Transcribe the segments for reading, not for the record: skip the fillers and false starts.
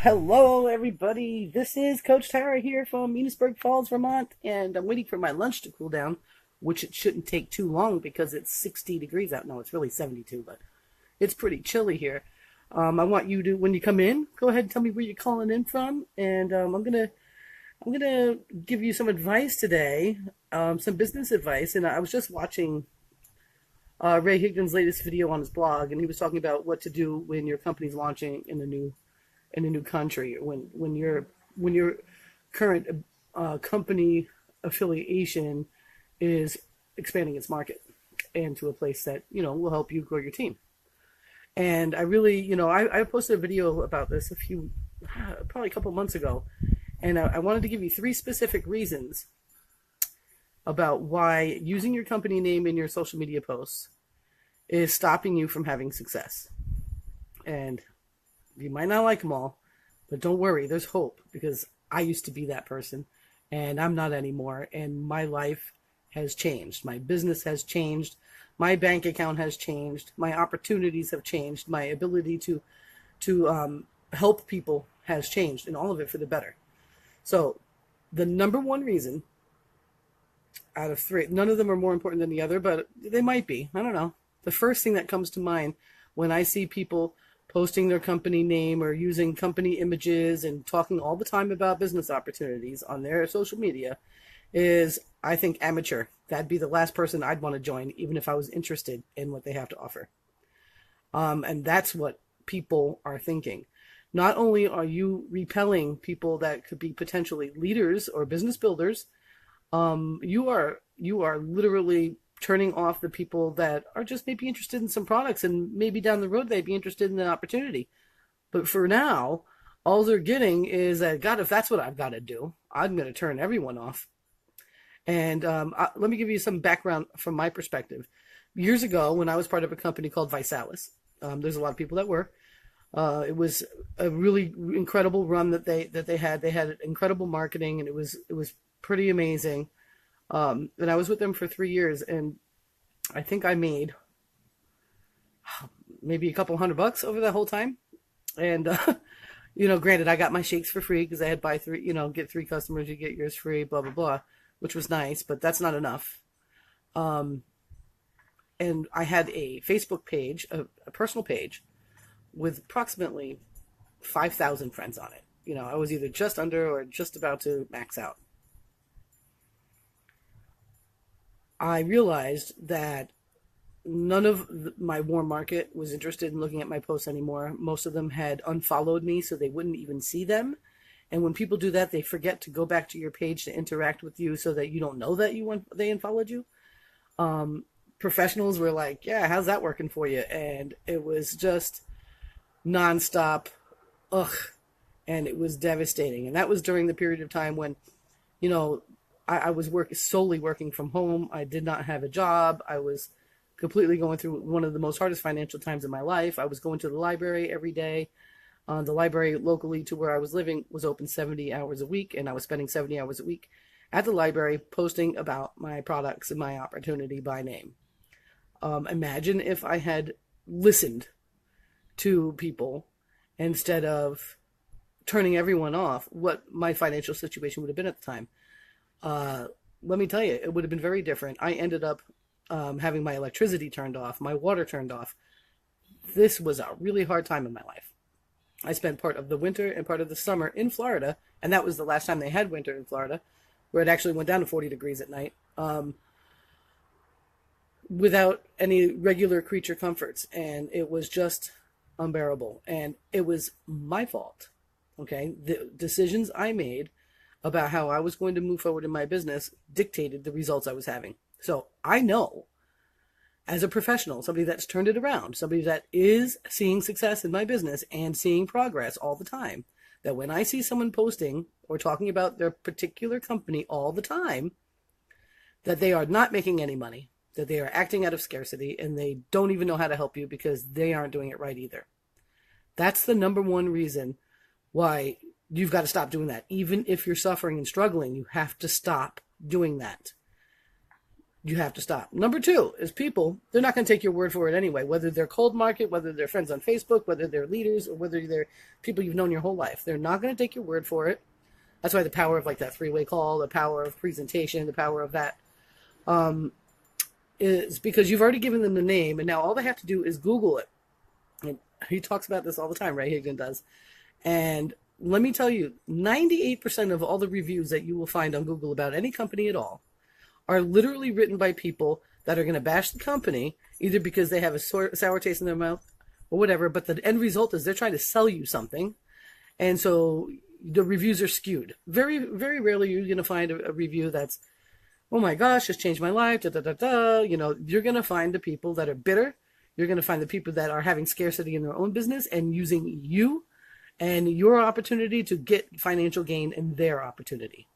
Hello, everybody. This is Coach Tara here from Munisburg Falls, Vermont, and I'm waiting for my lunch to cool down, which it shouldn't take too long because it's 60 degrees out. No, it's really 72, but it's pretty chilly here. I want you to, when you come in, go ahead and tell me where you're calling in from, and I'm gonna give you some advice today, some business advice. And I was just watching Ray Higdon's latest video on his blog, and he was talking about what to do when your company's launching in a new country, when your current company affiliation is expanding its market and to a place that will help you grow your team. And I really, I posted a video about this probably a couple months ago, and I wanted to give you three specific reasons about why using your company name in your social media posts is stopping you from having success. And you might not like them all, but don't worry, there's hope, because I used to be that person and I'm not anymore. And my life has changed. My business has changed. My bank account has changed. My opportunities have changed. My ability to help people has changed, and all of it for the better. So the number one reason out of three, none of them are more important than the other, but they might be. I don't know. The first thing that comes to mind when I see people posting their company name or using company images and talking all the time about business opportunities on their social media is, I think, amateur. That'd be the last person I'd want to join, even if I was interested in what they have to offer. And that's what people are thinking. Not only are you repelling people that could be potentially leaders or business builders, you are literally turning off the people that are just maybe interested in some products, and maybe down the road they'd be interested in an opportunity. But for now, all they're getting is that, God, if that's what I've got to do, I'm going to turn everyone off. And let me give you some background from my perspective. Years ago, when I was part of a company called Visalis, there's a lot of people that were. It was a really incredible run that they had. They had incredible marketing, and it was pretty amazing. And I was with them for 3 years, and I think I made maybe a couple $100 over that whole time. And granted, I got my shakes for free because I had buy three, get three customers, you get yours free, blah blah blah, which was nice, but that's not enough. And I had a Facebook page, a personal page, with approximately 5,000 friends on it. I was either just under or just about to max out. I realized that none of my warm market was interested in looking at my posts anymore. Most of them had unfollowed me, so they wouldn't even see them. And when people do that, they forget to go back to your page to interact with you, so that you don't know that they unfollowed you. Professionals were like, yeah, how's that working for you? And it was just nonstop, and it was devastating. And that was during the period of time when, I was solely working from home. I did not have a job. I was completely going through one of the most hardest financial times in my life. I was going to the library every day. The library locally to where I was living was open 70 hours a week, and I was spending 70 hours a week at the library posting about my products and my opportunity by name. Imagine if I had listened to people instead of turning everyone off, what my financial situation would have been at the time. Let me tell you, it would have been very different. I ended up having my electricity turned off, my water turned off. This was a really hard time in my life. I spent part of the winter and part of the summer in Florida, and that was the last time they had winter in Florida, where it actually went down to 40 degrees at night, without any regular creature comforts, and it was just unbearable. And it was my fault. Okay, the decisions I made about how I was going to move forward in my business dictated the results I was having. So I know, as a professional, somebody that's turned it around, somebody that is seeing success in my business and seeing progress all the time, that when I see someone posting or talking about their particular company all the time, that they are not making any money, that they are acting out of scarcity, and they don't even know how to help you because they aren't doing it right either. That's the number one reason why you've got to stop doing that. Even if you're suffering and struggling, you have to stop doing that. You have to stop. Number two is people, they're not going to take your word for it anyway, whether they're cold market, whether they're friends on Facebook, whether they're leaders, or whether they're people you've known your whole life. They're not going to take your word for it. That's why the power of like that three-way call, the power of presentation, the power of that is because you've already given them the name, and now all they have to do is Google it. And he talks about this all the time, Ray Higdon does. And let me tell you, 98% of all the reviews that you will find on Google about any company at all are literally written by people that are going to bash the company, either because they have a sour taste in their mouth or whatever, but the end result is they're trying to sell you something. And so the reviews are skewed. Very, very rarely you're going to find a review that's, oh my gosh, just changed my life, da da da da. You know, you're going to find the people that are bitter. You're going to find the people that are having scarcity in their own business and using you and your opportunity to get financial gain in their opportunity.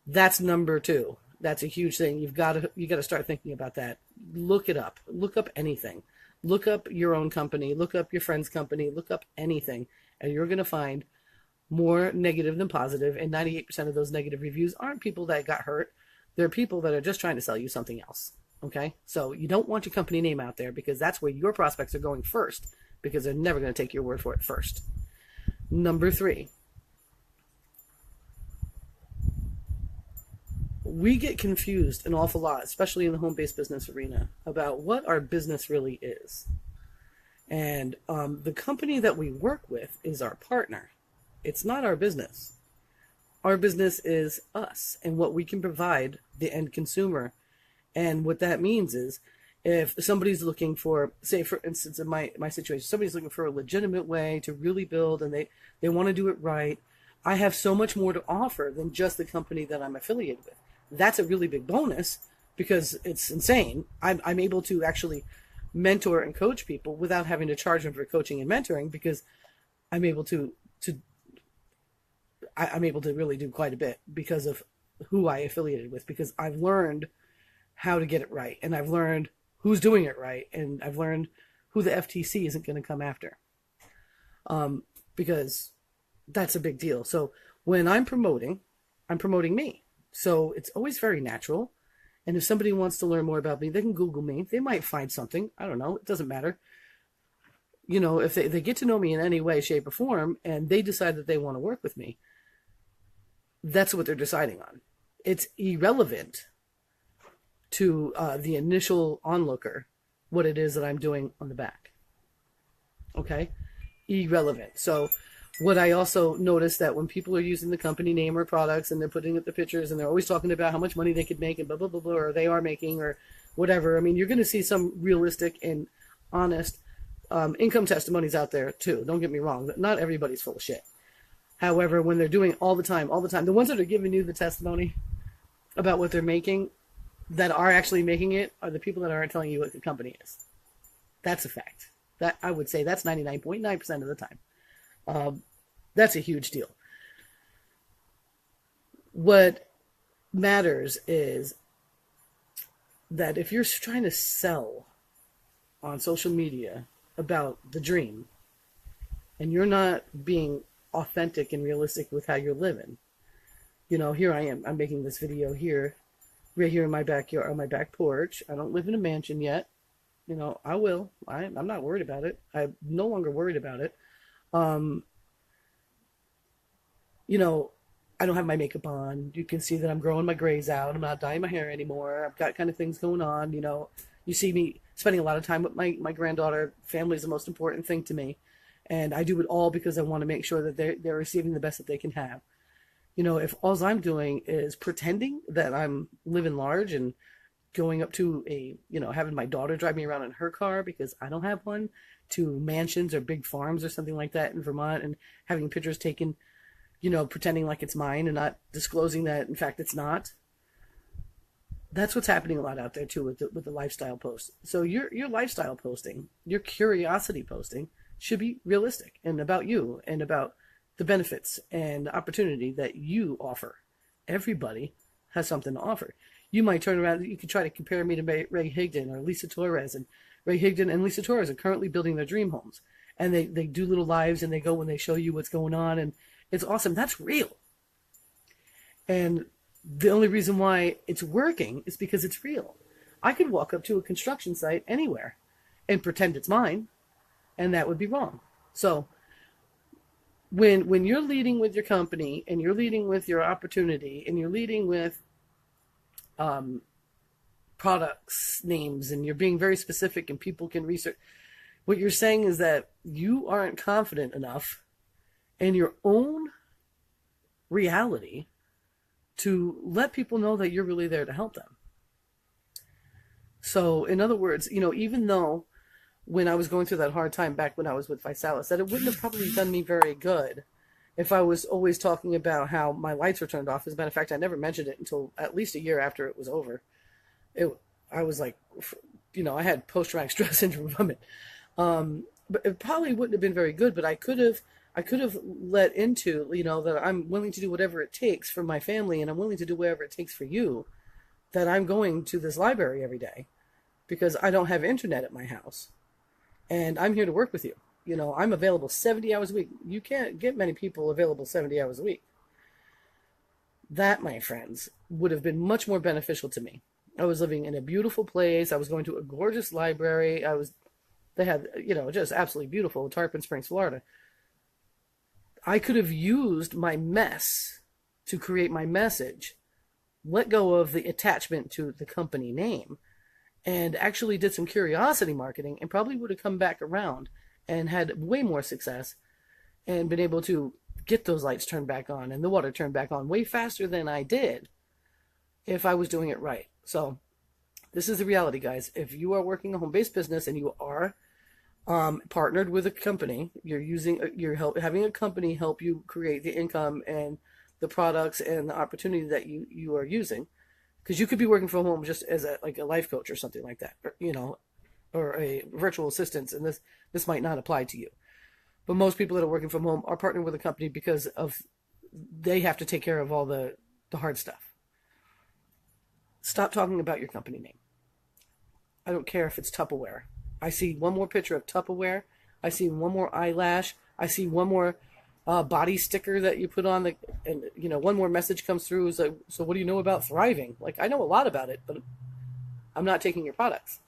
That's number two. That's a huge thing. You got to start thinking about that. Look it up. Look up anything. Look up your own company. Look up your friend's company. Look up anything. And you're going to find more negative than positive. And 98% of those negative reviews aren't people that got hurt. They're people that are just trying to sell you something else. Okay? So you don't want your company name out there because that's where your prospects are going first, because they're never going to take your word for it first. Number three. We get confused an awful lot, especially in the home-based business arena, about what our business really is. And the company that we work with is our partner. It's not our business. Our business is us and what we can provide the end consumer. And what that means is if somebody's looking for, say, for instance, in my situation, somebody's looking for a legitimate way to really build and they want to do it right, I have so much more to offer than just the company that I'm affiliated with. That's a really big bonus because it's insane. I'm able to actually mentor and coach people without having to charge them for coaching and mentoring because I'm able to really do quite a bit because of who I affiliated with, because I've learned how to get it right, and I've learned who's doing it right, and I've learned who the FTC isn't going to come after, because that's a big deal. So when I'm promoting me. So it's always very natural. And if somebody wants to learn more about me, they can Google me. They might find something. I don't know. It doesn't matter. You know, if they get to know me in any way, shape, or form, and they decide that they want to work with me, that's what they're deciding on. It's irrelevant to the initial onlooker what it is that I'm doing on the back. Okay? Irrelevant. So what I also noticed that when people are using the company name or products and they're putting up the pictures and they're always talking about how much money they could make and blah, blah, blah, blah, or they are making or whatever. I mean, you're going to see some realistic and honest income testimonies out there too. Don't get me wrong. Not everybody's full of shit. However, when they're doing all the time, the ones that are giving you the testimony about what they're making, that are actually making it, are the people that aren't telling you what the company is. That's a fact. That I would say that's 99.9% of the time. That's a huge deal. What matters is that if you're trying to sell on social media about the dream and you're not being authentic and realistic with how you're living, you know, here I am. I'm making this video here, right here in my backyard, on my back porch. I don't live in a mansion yet. You know, I will. I'm not worried about it. I'm no longer worried about it. You know, I don't have my makeup on. You can see that I'm growing my grays out. I'm not dyeing my hair anymore. I've got kind of things going on. You know, you see me spending a lot of time with my granddaughter. Family is the most important thing to me. And I do it all because I want to make sure that they're receiving the best that they can have. You know, if all I'm doing is pretending that I'm living large and going up to having my daughter drive me around in her car because I don't have one, to mansions or big farms or something like that in Vermont and having pictures taken, you know, pretending like it's mine and not disclosing that, in fact, it's not. That's what's happening a lot out there, too, with the lifestyle posts. So your lifestyle posting, your curiosity posting should be realistic and about you and about the benefits and opportunity that you offer. Everybody has something to offer. You might turn around, you could try to compare me to Ray Higdon or Lisa Torres, and Ray Higdon and Lisa Torres are currently building their dream homes. And they do little lives and they go and they show you what's going on, and it's awesome. That's real. And the only reason why it's working is because it's real. I could walk up to a construction site anywhere and pretend it's mine, and that would be wrong. So when you're leading with your company and you're leading with your opportunity and you're leading with products names and you're being very specific and people can research, what you're saying is that you aren't confident enough in your own reality to let people know that you're really there to help them. So in other words, even though when I was going through that hard time back when I was with Visalis, that it wouldn't have probably done me very good if I was always talking about how my lights were turned off. As a matter of fact, I never mentioned it until at least a year after it was over. I was like, I had post-traumatic stress syndrome from it. But it probably wouldn't have been very good, but I could have let into, that I'm willing to do whatever it takes for my family, and I'm willing to do whatever it takes for you, that I'm going to this library every day because I don't have internet at my house. And I'm here to work with you. I'm available 70 hours a week. You can't get many people available 70 hours a week. That, my friends, would have been much more beneficial to me. I was living in a beautiful place. I was going to a gorgeous library. They had, just absolutely beautiful, Tarpon Springs, Florida. I could have used my mess to create my message, let go of the attachment to the company name, and actually did some curiosity marketing, and probably would have come back around and had way more success and been able to get those lights turned back on and the water turned back on way faster than I did if I was doing it right. So this is the reality, guys. If you are working a home-based business and you are partnered with a company, you're having a company help you create the income and the products and the opportunity that you are using. Because you could be working from home just as a life coach or something like that, or a virtual assistant, and this might not apply to you. But most people that are working from home are partnering with a company because they have to take care of all the hard stuff. Stop talking about your company name. I don't care if it's Tupperware. I see one more picture of Tupperware. I see one more eyelash. I see one more body sticker that you put on, and one more message comes through. Is like, so what do you know about thriving? Like, I know a lot about it, but I'm not taking your products,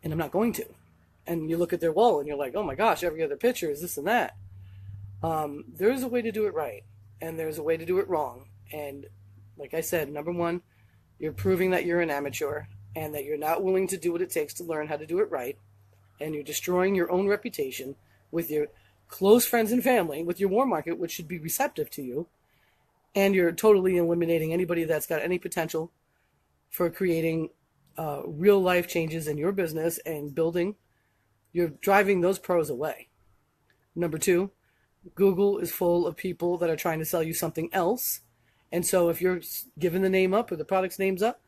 and I'm not going to. And you look at their wall and you're like, oh my gosh, every other picture is this and that. There's a way to do it right, and there's a way to do it wrong. And like I said, number one, you're proving that you're an amateur and that you're not willing to do what it takes to learn how to do it right, and you're destroying your own reputation with your close friends and family, with your warm market, which should be receptive to you, and you're totally eliminating anybody that's got any potential for creating real life changes in your business and building. You're driving those pros away. Number two, Google is full of people that are trying to sell you something else. And so if you're giving the name up or the product's names up,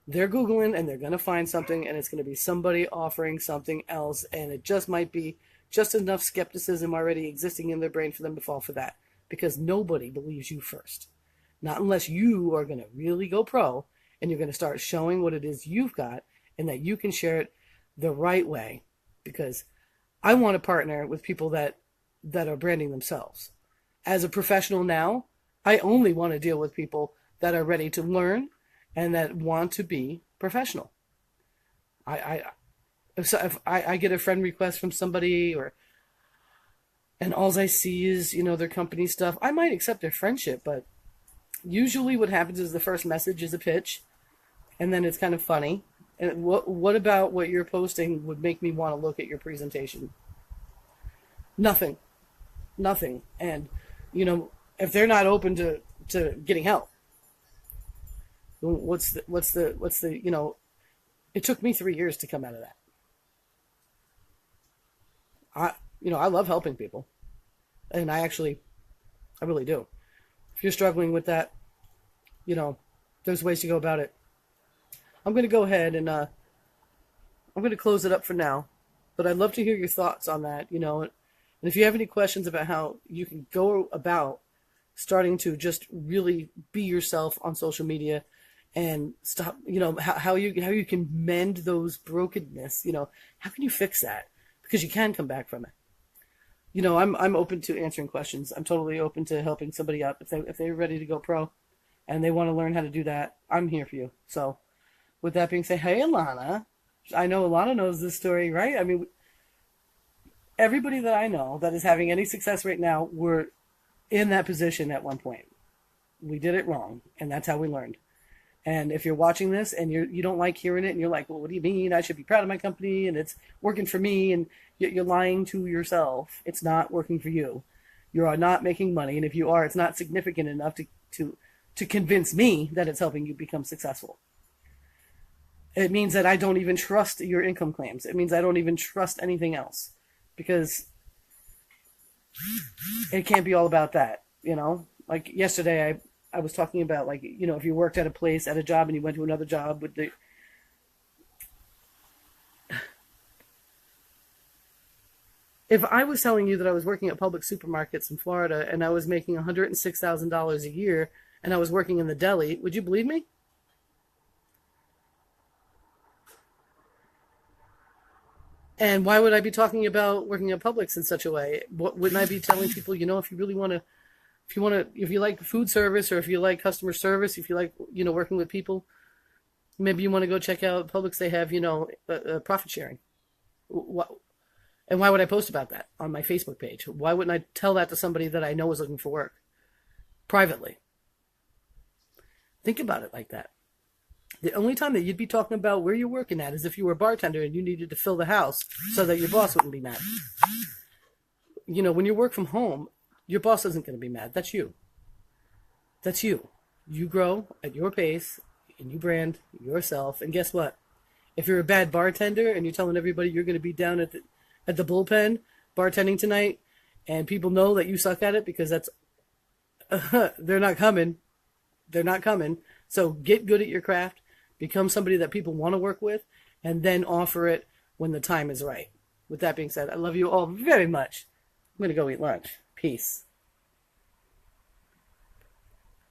they're Googling and they're going to find something, and it's going to be somebody offering something else. And it just might be just enough skepticism already existing in their brain for them to fall for that, because nobody believes you first. Not unless you are going to really go pro and you're going to start showing what it is you've got and that you can share it the right way. Because I want to partner with people that are branding themselves. As a professional now, I only want to deal with people that are ready to learn and that want to be professional. If I get a friend request from somebody, and all I see is, their company stuff, I might accept their friendship, but usually what happens is the first message is a pitch, and then it's kind of funny. And what about what you're posting would make me want to look at your presentation? Nothing. And, if they're not open to getting help, what's the it took me 3 years to come out of that. I love helping people, and I really do. If you're struggling with that, there's ways to go about it. I'm going to go ahead and I'm going to close it up for now, but I'd love to hear your thoughts on that, and if you have any questions about how you can go about starting to just really be yourself on social media and stop, how you can mend those brokenness, how can you fix that? Because you can come back from it. I'm open to answering questions. I'm totally open to helping somebody out if they're ready to go pro. and they want to learn how to do that, I'm here for you. So with that being said, hey, Alana, I know Alana knows this story, right? I mean, everybody that I know that is having any success right now were in that position at one point. We did it wrong, and that's how we learned. And if you're watching this and you don't like hearing it, and you're like, well, what do you mean? I should be proud of my company, and it's working for me, and you're lying to yourself. It's not working for you. You are not making money, and if you are, it's not significant enough to convince me that it's helping you become successful. It means that I don't even trust your income claims. It means I don't even trust anything else, because it can't be all about that, you know? Like yesterday, I was talking about, like, you know, if you worked at a place, at a job, and you went to another job with the... If I was telling you that I was working at Public Supermarkets in Florida and I was making $106,000 a year and I was working in the deli, would you believe me? And why would I be talking about working at Publix in such a way? Wouldn't I be telling people, you know, if you really want to, if you like food service, or if you like customer service, if you like, you know, working with people, maybe you want to go check out Publix. They have, you know, profit sharing. And why would I post about that on my Facebook page? Why wouldn't I tell that to somebody that I know is looking for work privately? Think about it like that. The only time that you'd be talking about where you're working at is if you were a bartender and you needed to fill the house so that your boss wouldn't be mad. You know, when you work from home, your boss isn't going to be mad. That's you. That's you. You grow at your pace, and you brand yourself. And guess what? If you're a bad bartender and you're telling everybody you're going to be down at the bullpen bartending tonight, and people know that you suck at it because that's they're not coming. They're not coming. So get good at your craft, become somebody that people want to work with, and then offer it when the time is right. With that being said, I love you all very much. I'm going to go eat lunch. Peace.